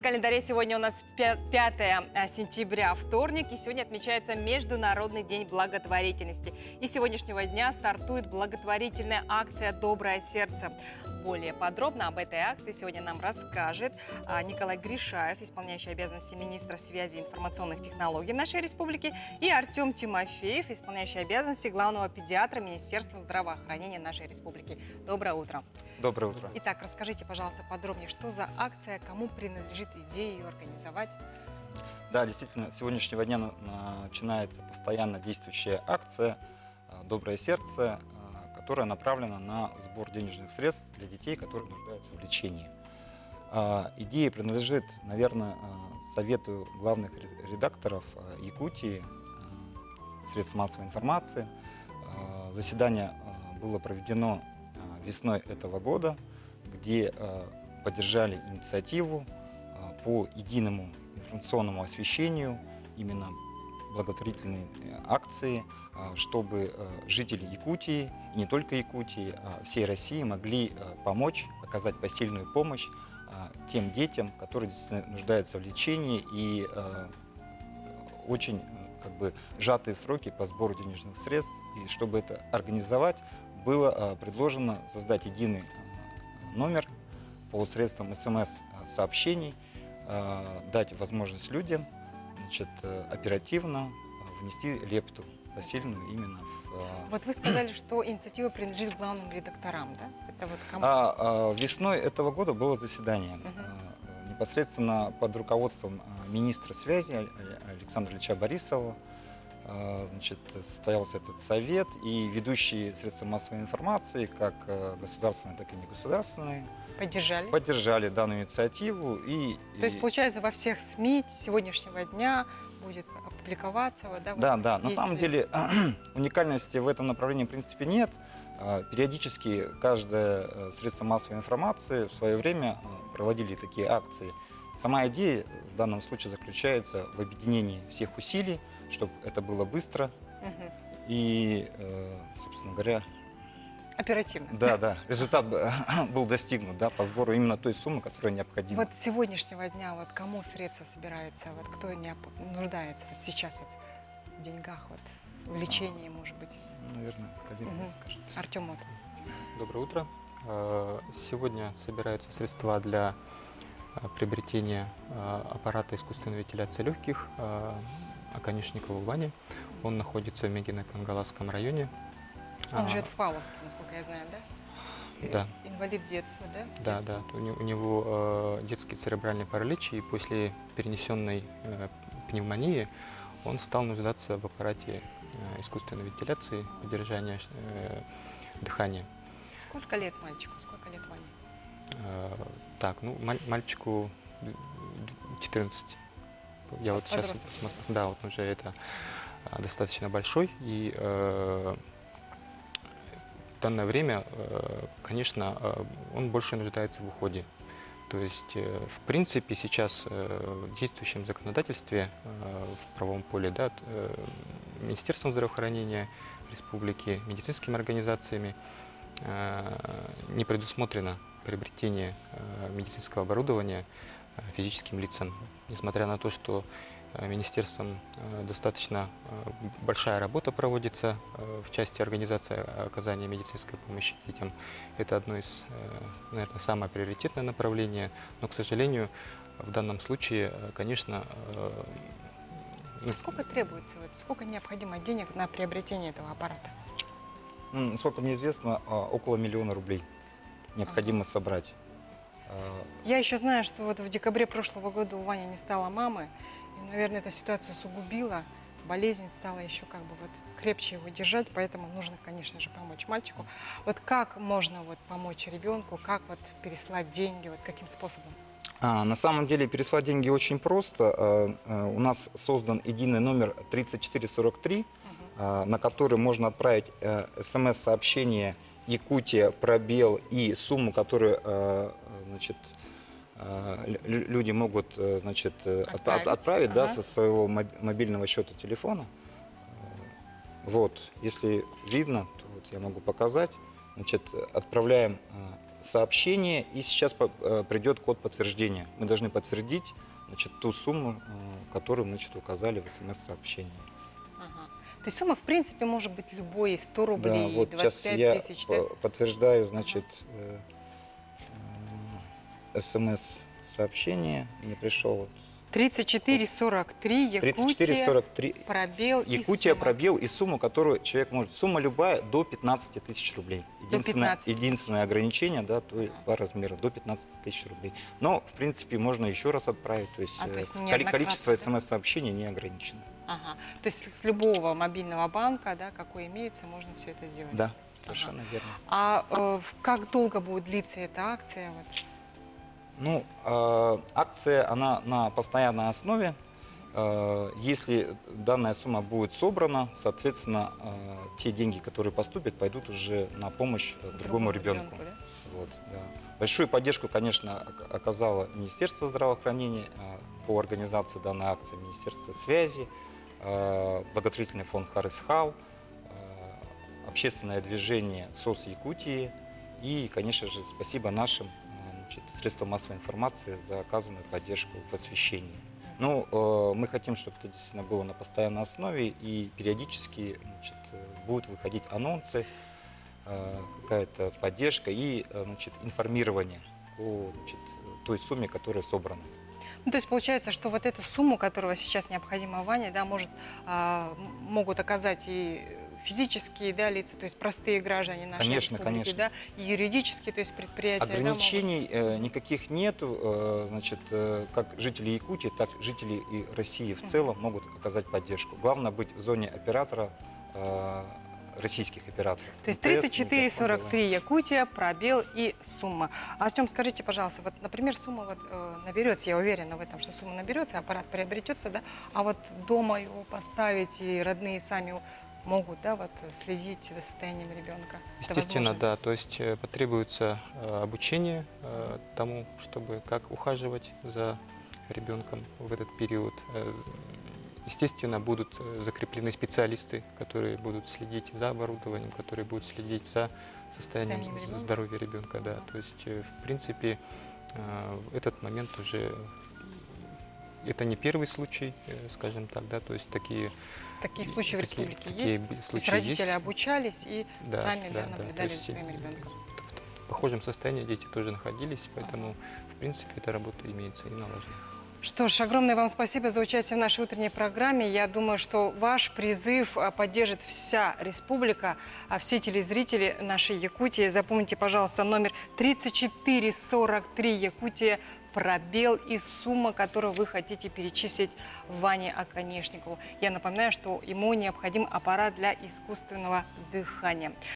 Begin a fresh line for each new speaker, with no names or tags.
календаре сегодня у нас 5 сентября, вторник, и сегодня отмечается Международный день благотворительности. И с сегодняшнего дня стартует благотворительная акция «Доброе сердце». Более подробно об этой акции сегодня нам расскажет Николай Гришаев, исполняющий обязанности министра связи и информационных технологий нашей республики, и Артем Тимофеев, исполняющий обязанности главного педиатра Министерства здравоохранения нашей республики. Доброе утро.
Доброе утро.
Итак, расскажите, пожалуйста, подробнее, что за акция, кому принадлежит идея ее организовать?
Да, действительно, с сегодняшнего дня начинается постоянно действующая акция «Доброе сердце», которая направлена на сбор денежных средств для детей, которые нуждаются в лечении. Идея принадлежит, наверное, Совету главных редакторов Якутии, средств массовой информации. Заседание было проведено весной этого года, где поддержали инициативу по единому информационному освещению именно благотворительной акции, чтобы жители Якутии, и не только Якутии, а всей России могли помочь, оказать посильную помощь тем детям, которые действительно нуждаются в лечении, и очень сжатые сроки по сбору денежных средств. И чтобы это организовать, было предложено создать единый номер по средствам СМС-сообщений, дать возможность людям оперативно внести лепту посильную именно в...
Вот вы сказали, что инициатива принадлежит главным редакторам, да? Это вот кому?
Весной этого года было заседание непосредственно под руководством министра связи Александра Ильича Борисова. Состоялся этот совет, и ведущие средства массовой информации, как государственные, так и негосударственные, поддержали данную инициативу.
То есть, получается, во всех СМИ с сегодняшнего дня будет опубликоваться?
Да, на самом деле уникальности в этом направлении в принципе нет. Периодически каждое средство массовой информации в свое время проводили такие акции. Сама идея в данном случае заключается в объединении всех усилий, чтобы это было быстро и, собственно говоря,
оперативно.
Да, результат был достигнут, по сбору именно той суммы, которая необходима.
Вот с сегодняшнего дня кому средства собираются, кто нуждается сейчас в деньгах, в лечении, может быть?
Наверное, коллега скажет.
Артем.
Доброе утро. Сегодня собираются средства для приобретения аппарата искусственной вентиляции легких Оконечникову Ване. Он находится в Мегино-Кангаласском районе.
Он живет в Павловске, насколько я знаю, да?
Да.
Инвалид детства, да?
Да. У него детский церебральный паралич, и после перенесенной пневмонии он стал нуждаться в аппарате искусственной вентиляции, поддержания дыхания.
Сколько лет мальчику? Сколько лет Ване?
Мальчику 14. Я вот сейчас посмотрю, он уже это достаточно большой, и в данное время, конечно, он больше нуждается в уходе. То есть, в принципе, сейчас в действующем законодательстве в правовом поле, Министерством здравоохранения республики, медицинскими организациями не предусмотрено приобретение медицинского оборудования физическим лицам, несмотря на то, что министерством достаточно большая работа проводится в части организации оказания медицинской помощи детям. Это одно из, наверное, самое приоритетное направление, но, к сожалению, в данном случае, конечно...
сколько требуется, сколько необходимо денег на приобретение этого аппарата?
Насколько мне известно, около 1 миллиона рублей необходимо собрать.
Я еще знаю, что в декабре прошлого года у Вани не стало мамы, и, наверное, эта ситуация усугубила, болезнь стала еще крепче его держать, поэтому нужно, конечно же, помочь мальчику. Как можно помочь ребенку, как переслать деньги, каким способом?
На самом деле переслать деньги очень просто. У нас создан единый номер 3443, на который можно отправить СМС-сообщение Якутия, пробел и сумму, которую люди могут отправить со своего мобильного счета телефона. Если видно, то я могу показать. Отправляем сообщение, и сейчас придет код подтверждения. Мы должны подтвердить, значит, ту сумму, которую мы, значит, указали в СМС-сообщении.
Ага. То есть сумма, в принципе, может быть любой, 100
Да,
рублей,
вот сейчас
25
я
тысяч, да?
подтверждаю, значит, СМС-сообщение. Мне пришел вот
34,43, Якутия,
34,43.
пробел и
Якутия,
сумма.
пробел и сумму, которую человек может. Сумма любая до 15 тысяч рублей.
До 15
Единственное ограничение, да, то есть по размеру до 15 тысяч рублей. Но, в принципе, можно еще раз отправить. То есть,
То есть
количество
неоднократно, да?
СМС-сообщений не ограничено.
Ага. То есть с любого мобильного банка, да, какой имеется, можно все это сделать.
Да, совершенно верно.
А как долго будет длиться эта акция? Вот?
Ну, акция, она на постоянной основе. Если данная сумма будет собрана, соответственно, те деньги, которые поступят, пойдут уже на помощь другому ребенку.
Да?
Вот, да. Большую поддержку, конечно, оказало Министерство здравоохранения по организации данной акции, Министерство связи, благотворительный фонд Харис-Хал, общественное движение СОС Якутии и, конечно же, спасибо нашим средствам массовой информации за оказанную поддержку в освещении. Ну, мы хотим, чтобы это действительно было на постоянной основе, и периодически, значит, будут выходить анонсы, какая-то поддержка и, значит, информирование о, значит, той сумме, которая собрана.
Ну, то есть получается, что вот эту сумму, которая сейчас необходима Ване, да, могут оказать и физические, да, лица, то есть простые граждане нашей
Конечно,
республики,
конечно.
да, и юридические, то есть предприятия.
Ограничений никаких нету. Значит, как жители Якутии, так и жители и России в целом могут оказать поддержку. Главное быть в зоне оператора, российских операторов.
То есть
МТС,
34,43 Якутия, пробел и сумма. А чем скажите, пожалуйста, вот, например, сумма вот, наберется, я уверена в этом, что сумма наберется, аппарат приобретется, да, а вот дома его поставить и родные сами могут, да, вот, следить за состоянием ребенка.
Естественно, да, то есть потребуется обучение тому, чтобы как ухаживать за ребенком в этот период. Естественно, будут закреплены специалисты, которые будут следить за оборудованием, которые будут следить за состоянием здоровья ребенка. Да. То есть, в принципе, в этот момент уже это не первый случай, скажем так, да, то есть такие
случаи в республике
такие
есть?
случаи
То есть родители
есть.
обучались и
Да,
сами
да,
наблюдали
то
за
есть
своим ребенком.
В похожем состоянии дети тоже находились, поэтому, в принципе, эта работа имеется и налажена.
Что ж, огромное вам спасибо за участие в нашей утренней программе. Я думаю, что ваш призыв поддержит вся республика, все телезрители нашей Якутии. Запомните, пожалуйста, номер 3443 Якутия, пробел и сумма, которую вы хотите перечислить Ване Оконешникову. Я напоминаю, что ему необходим аппарат для искусственного дыхания.